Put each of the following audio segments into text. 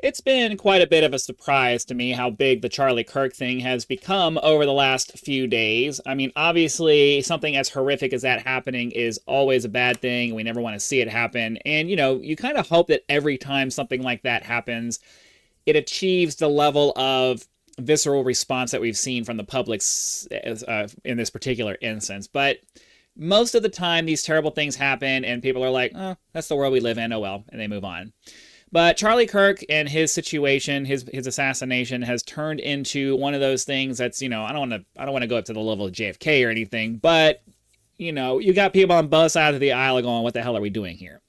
It's been quite a bit of a surprise to me how big the Charlie Kirk thing has become over the last few days. I mean, obviously, something as horrific as that happening is always a bad thing. We never want to see it happen. And, you kind of hope that every time something like that happens, it achieves the level of visceral response that we've seen from the public in this particular instance. But most of the time, these terrible things happen, and people are like, oh, that's the world we live in. Oh, well, and they move on. But Charlie Kirk and his situation, his assassination, has turned into one of those things that's, I don't want to go up to the level of JFK or anything, but you got people on both sides of the aisle going, what the hell are we doing here?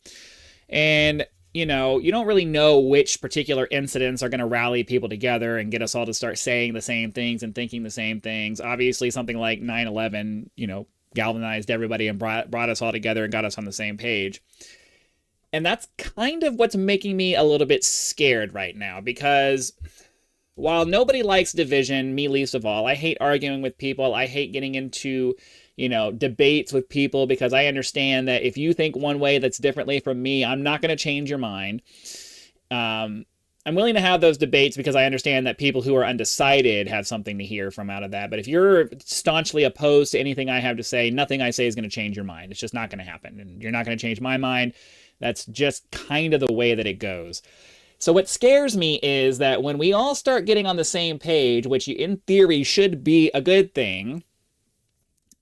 And you don't really know which particular incidents are going to rally people together and get us all to start saying the same things and thinking the same things. Obviously, something like 9/11, galvanized everybody and brought us all together and got us on the same page. And that's kind of what's making me a little bit scared right now, because while nobody likes division, me least of all, I hate arguing with people. I hate getting into, debates with people, because I understand that if you think one way that's differently from me, I'm not going to change your mind. I'm willing to have those debates because I understand that people who are undecided have something to hear from out of that. But if you're staunchly opposed to anything I have to say, nothing I say is going to change your mind. It's just not going to happen. And you're not going to change my mind. That's just kind of the way that it goes. So what scares me is that when we all start getting on the same page, which in theory should be a good thing,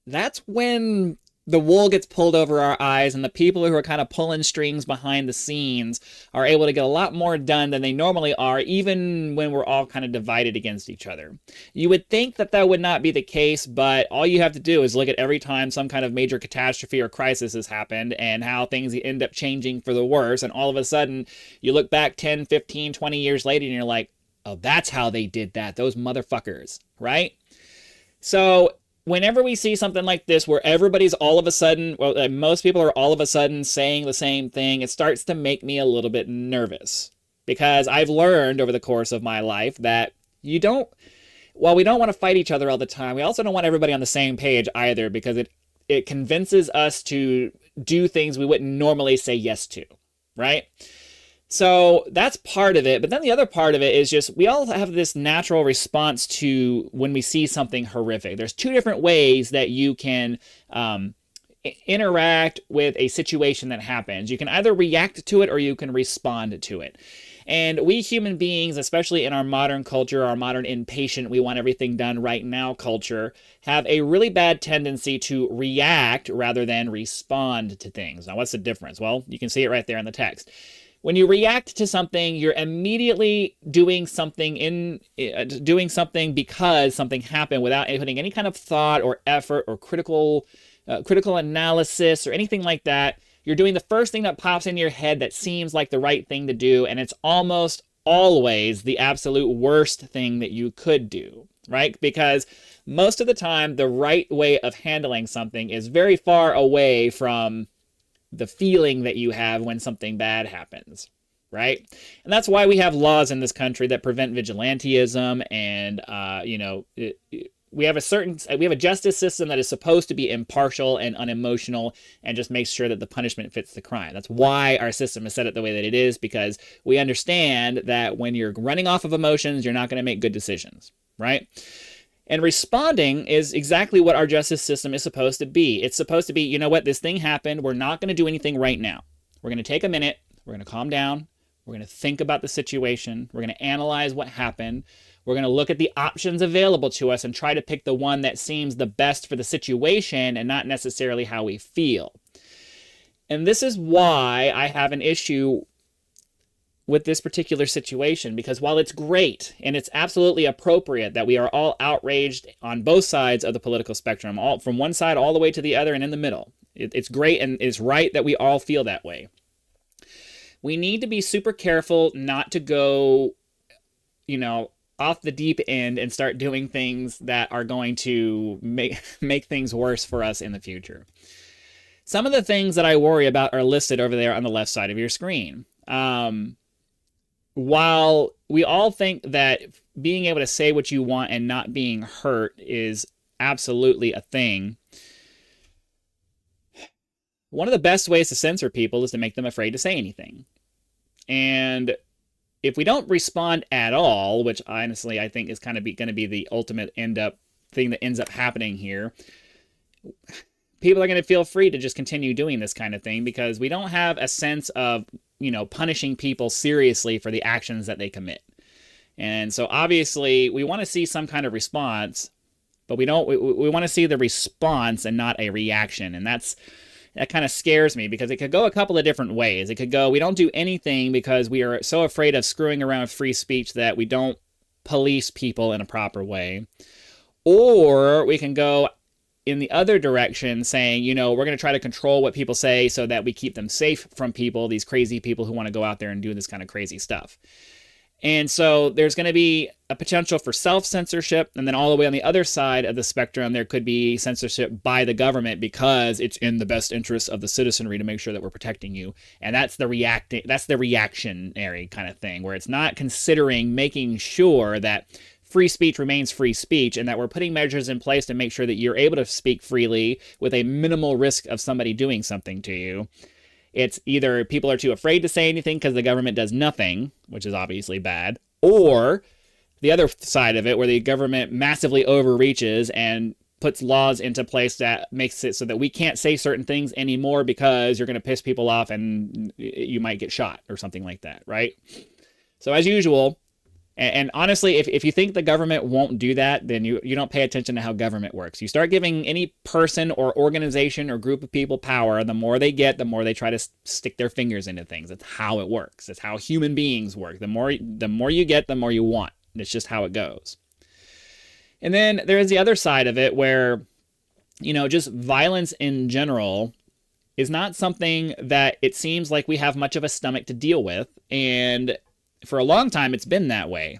that's when the wool gets pulled over our eyes, and the people who are kind of pulling strings behind the scenes are able to get a lot more done than they normally are, even when we're all kind of divided against each other. You would think that that would not be the case, but all you have to do is look at every time some kind of major catastrophe or crisis has happened and how things end up changing for the worse, and all of a sudden you look back 10, 15, 20 years later and you're like, oh, that's how they did that, those motherfuckers, right? So whenever we see something like this where everybody's all of a sudden, well, most people are all of a sudden saying the same thing, it starts to make me a little bit nervous, because I've learned over the course of my life that while we don't want to fight each other all the time, we also don't want everybody on the same page either, because it convinces us to do things we wouldn't normally say yes to, right? So that's part of it. But then the other part of it is just we all have this natural response to when we see something horrific. There's two different ways that you can interact with a situation that happens. You can either react to it or you can respond to it. And we human beings, especially in our modern culture, our modern impatient, we want everything done right now culture, have a really bad tendency to react rather than respond to things. Now, what's the difference? Well, you can see it right there in the text. When you react to something, you're immediately doing something because something happened without putting any kind of thought or effort or critical analysis or anything like that. You're doing the first thing that pops into your head that seems like the right thing to do, and it's almost always the absolute worst thing that you could do, right? Because most of the time, the right way of handling something is very far away from the feeling that you have when something bad happens, right? And that's why we have laws in this country that prevent vigilantism, and we have a justice system that is supposed to be impartial and unemotional and just makes sure that the punishment fits the crime. That's why our system is set up the way that it is, because we understand that when you're running off of emotions, you're not going to make good decisions, right? And responding is exactly what our justice system is supposed to be. It's supposed to be, you know what, this thing happened. We're not going to do anything right now. We're going to take a minute. We're going to calm down. We're going to think about the situation. We're going to analyze what happened. We're going to look at the options available to us and try to pick the one that seems the best for the situation and not necessarily how we feel. And this is why I have an issue with this particular situation, because while it's great and it's absolutely appropriate that we are all outraged on both sides of the political spectrum, all from one side all the way to the other and in the middle, it's great and it's right that we all feel that way. We need to be super careful not to go, off the deep end and start doing things that are going to make things worse for us in the future. Some of the things that I worry about are listed over there on the left side of your screen. While we all think that being able to say what you want and not being hurt is absolutely a thing, one of the best ways to censor people is to make them afraid to say anything. And if we don't respond at all, which honestly I think is kind of going to be the ultimate thing that ends up happening here, people are going to feel free to just continue doing this kind of thing because we don't have a sense of, punishing people seriously for the actions that they commit. And so obviously we want to see some kind of response, but we want to see the response and not a reaction. And that kind of scares me because it could go a couple of different ways. It could go, we don't do anything because we are so afraid of screwing around with free speech that we don't police people in a proper way. Or we can go in the other direction saying, we're going to try to control what people say so that we keep them safe from people, these crazy people who want to go out there and do this kind of crazy stuff. And so there's going to be a potential for self-censorship, and then all the way on the other side of the spectrum, there could be censorship by the government because it's in the best interest of the citizenry to make sure that we're protecting you. And that's the reactionary kind of thing, where it's not considering making sure that free speech remains free speech and that we're putting measures in place to make sure that you're able to speak freely with a minimal risk of somebody doing something to you. It's either people are too afraid to say anything because the government does nothing, which is obviously bad, or the other side of it where the government massively overreaches and puts laws into place that makes it so that we can't say certain things anymore because you're going to piss people off and you might get shot or something like that, right? So as usual, and honestly, if you think the government won't do that, then you don't pay attention to how government works. You start giving any person or organization or group of people power, the more they get, the more they try to stick their fingers into things. That's how it works. It's how human beings work. The more you get, the more you want. It's just how it goes. And then there is the other side of it where, just violence in general is not something that it seems like we have much of a stomach to deal with. And for a long time, it's been that way.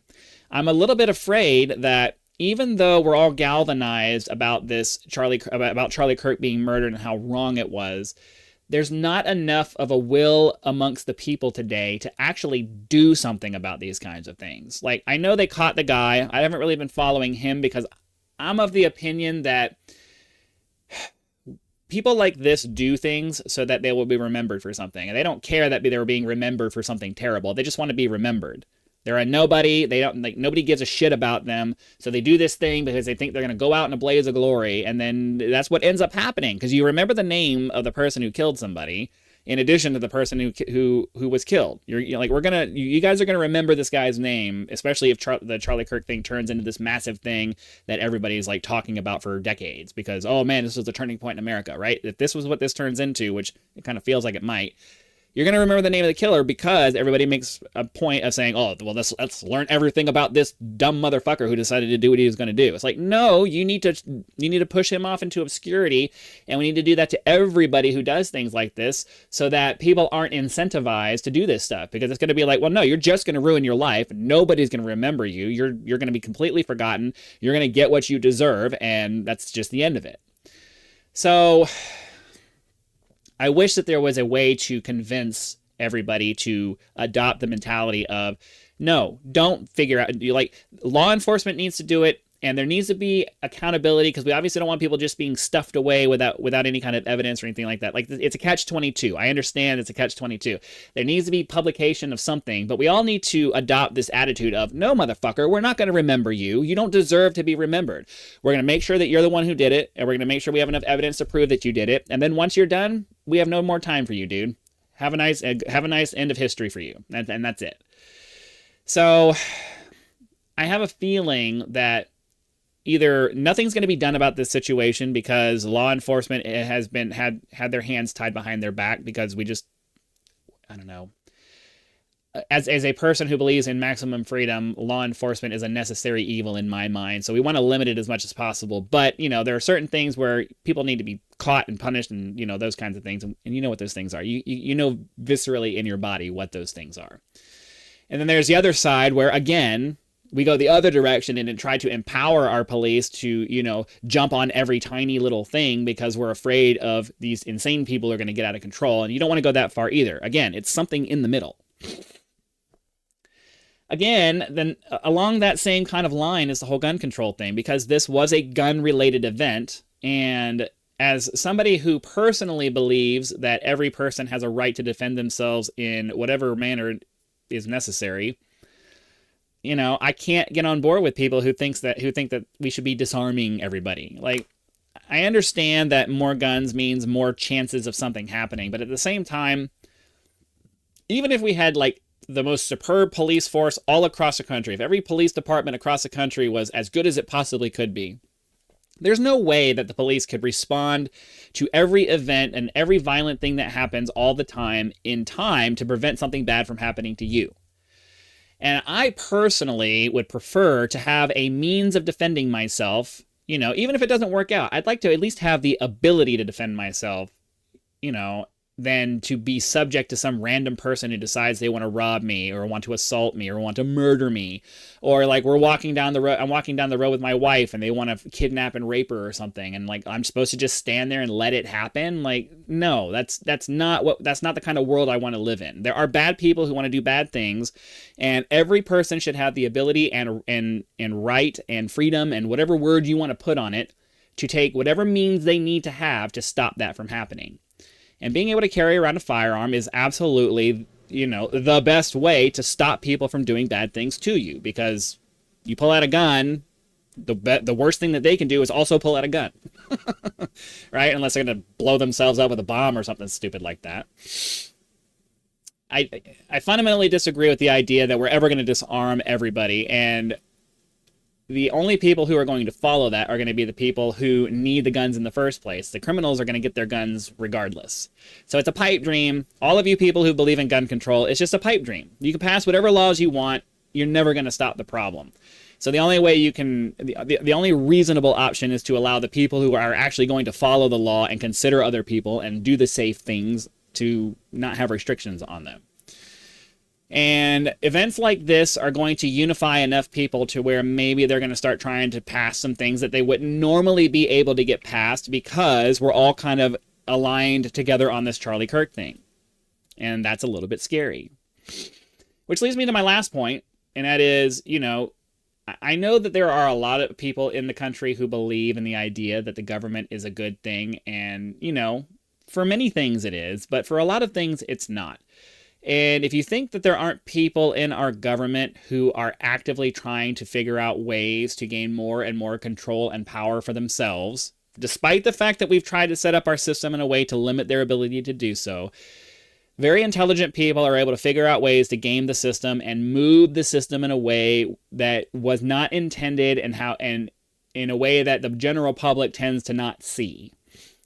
I'm a little bit afraid that even though we're all galvanized about Charlie Kirk being murdered and how wrong it was, there's not enough of a will amongst the people today to actually do something about these kinds of things. Like, I know they caught the guy. I haven't really been following him because I'm of the opinion that people like this do things so that they will be remembered for something. And they don't care that they're being remembered for something terrible. They just want to be remembered. They're a nobody. Nobody gives a shit about them. So they do this thing because they think they're going to go out in a blaze of glory. And then that's what ends up happening because you remember the name of the person who killed somebody in addition to the person who was killed. You guys are gonna remember this guy's name, especially if the Charlie Kirk thing turns into this massive thing that everybody's like talking about for decades. Because, oh man, this was the turning point in America, right? If this was what this turns into, which it kind of feels like it might, you're going to remember the name of the killer because everybody makes a point of saying, oh, well, let's learn everything about this dumb motherfucker who decided to do what he was going to do. It's like, no, you need to push him off into obscurity, and we need to do that to everybody who does things like this so that people aren't incentivized to do this stuff, because it's going to be like, well, no, you're just going to ruin your life. Nobody's going to remember you. You're going to be completely forgotten. You're going to get what you deserve, and that's just the end of it. So I wish that there was a way to convince everybody to adopt the mentality of, no, don't figure out, law enforcement needs to do it, and there needs to be accountability, because we obviously don't want people just being stuffed away without any kind of evidence or anything like that. Like, it's a catch-22. I understand it's a catch-22. There needs to be publication of something, but we all need to adopt this attitude of, no, motherfucker, we're not going to remember you. You don't deserve to be remembered. We're going to make sure that you're the one who did it, and we're going to make sure we have enough evidence to prove that you did it, and then once you're done, we have no more time for you, dude. Have a nice end of history for you, and that's it. So I have a feeling that either nothing's going to be done about this situation because law enforcement has had their hands tied behind their back, because I don't know. As a person who believes in maximum freedom, law enforcement is a necessary evil in my mind. So we want to limit it as much as possible. But, there are certain things where people need to be caught and punished, and, those kinds of things. And you know what those things are. You know viscerally in your body what those things are. And then there's the other side where, again, we go the other direction and try to empower our police to, jump on every tiny little thing because we're afraid of these insane people who are going to get out of control. And you don't want to go that far either. Again, it's something in the middle. Again, then along that same kind of line is the whole gun control thing, because this was a gun-related event. And as somebody who personally believes that every person has a right to defend themselves in whatever manner is necessary, I can't get on board with people who think that we should be disarming everybody. Like, I understand that more guns means more chances of something happening, but at the same time, even if we had like the most superb police force all across the country, if every police department across the country was as good as it possibly could be, there's no way that the police could respond to every event and every violent thing that happens all the time in time to prevent something bad from happening to you. And I personally would prefer to have a means of defending myself, even if it doesn't work out. I'd like to at least have the ability to defend myself, than to be subject to some random person who decides they want to rob me or want to assault me or want to murder me. Or like I'm walking down the road with my wife and they want to kidnap and rape her or something. And like, I'm supposed to just stand there and let it happen. Like, no, that's not the kind of world I want to live in. There are bad people who want to do bad things, and every person should have the ability and right and freedom and whatever word you want to put on it to take whatever means they need to have to stop that from happening. And being able to carry around a firearm is absolutely, the best way to stop people from doing bad things to you. Because you pull out a gun, the worst thing that they can do is also pull out a gun. Right? Unless they're going to blow themselves up with a bomb or something stupid like that. I fundamentally disagree with the idea that we're ever going to disarm everybody. And the only people who are going to follow that are going to be the people who need the guns in the first place. The criminals are going to get their guns regardless. So it's a pipe dream. All of you people who believe in gun control, it's just a pipe dream. You can pass whatever laws you want. You're never going to stop the problem. So the only way you can, the only reasonable option is to allow the people who are actually going to follow the law and consider other people and do the safe things to not have restrictions on them. And events like this are going to unify enough people to where maybe they're going to start trying to pass some things that they wouldn't normally be able to get passed because we're all kind of aligned together on this Charlie Kirk thing. And that's a little bit scary. Which leads me to my last point, and that is, I know that there are a lot of people in the country who believe in the idea that the government is a good thing, and, for many things it is, but for a lot of things it's not. And if you think that there aren't people in our government who are actively trying to figure out ways to gain more and more control and power for themselves, despite the fact that we've tried to set up our system in a way to limit their ability to do so, very intelligent people are able to figure out ways to game the system and move the system in a way that was not intended and in a way that the general public tends to not see.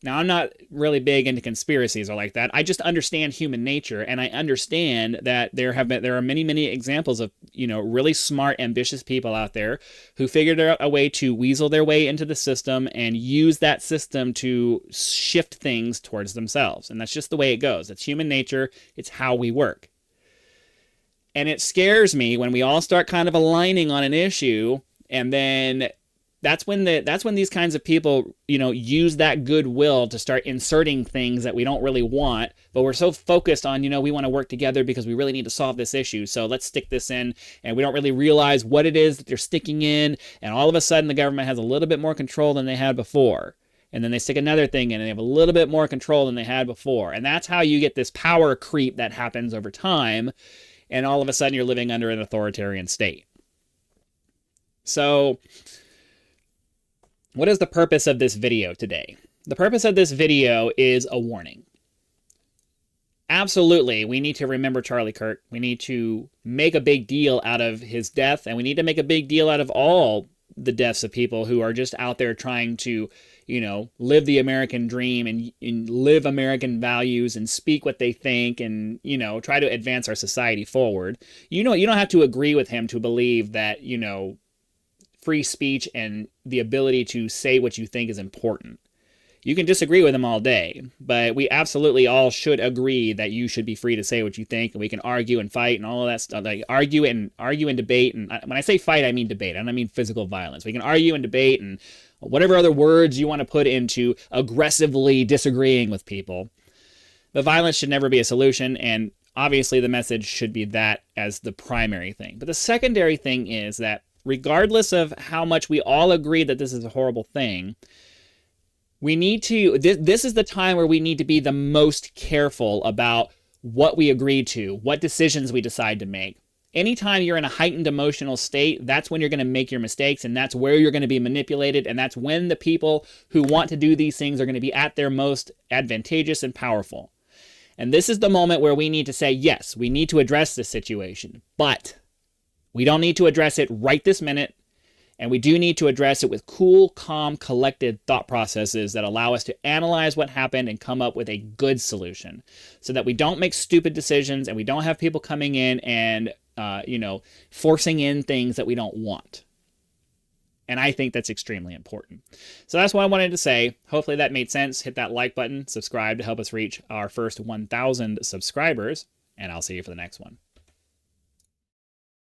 Now, I'm not really big into conspiracies or like that. I just understand human nature, and I understand that there are many, many examples of, really smart, ambitious people out there who figured out a way to weasel their way into the system and use that system to shift things towards themselves. And that's just the way it goes. It's human nature. It's how we work. And it scares me when we all start kind of aligning on an issue, and then that's when these kinds of people, use that goodwill to start inserting things that we don't really want, but we're so focused on, we want to work together because we really need to solve this issue. So let's stick this in, and we don't really realize what it is that they're sticking in. And all of a sudden the government has a little bit more control than they had before. And then they stick another thing in and they have a little bit more control than they had before. And that's how you get this power creep that happens over time. And all of a sudden you're living under an authoritarian state. So what is the purpose of this video today? The purpose of this video is a warning. Absolutely, we need to remember Charlie Kirk. We need to make a big deal out of his death, and we need to make a big deal out of all the deaths of people who are just out there trying to, live the American dream and live American values and speak what they think and, try to advance our society forward. You don't have to agree with him to believe that, free speech and the ability to say what you think is important. You can disagree with him all day, but we absolutely all should agree that you should be free to say what you think, and we can argue and fight and all of that stuff. Like argue and debate. And when I say fight, I mean debate. I don't mean physical violence. We can argue and debate and whatever other words you want to put into aggressively disagreeing with people. But violence should never be a solution, and obviously the message should be that as the primary thing. But the secondary thing is that regardless of how much we all agree that this is a horrible thing, we need to, this is the time where we need to be the most careful about what we agree to, what decisions we decide to make. Anytime you're in a heightened emotional state, that's when you're going to make your mistakes, and that's where you're going to be manipulated, and that's when the people who want to do these things are going to be at their most advantageous and powerful. And this is the moment where we need to say, yes, we need to address this situation, but we don't need to address it right this minute, and we do need to address it with cool, calm, collected thought processes that allow us to analyze what happened and come up with a good solution so that we don't make stupid decisions and we don't have people coming in and forcing in things that we don't want. And I think that's extremely important. So that's what I wanted to say. Hopefully that made sense. Hit that like button, subscribe to help us reach our first 1,000 subscribers, and I'll see you for the next one.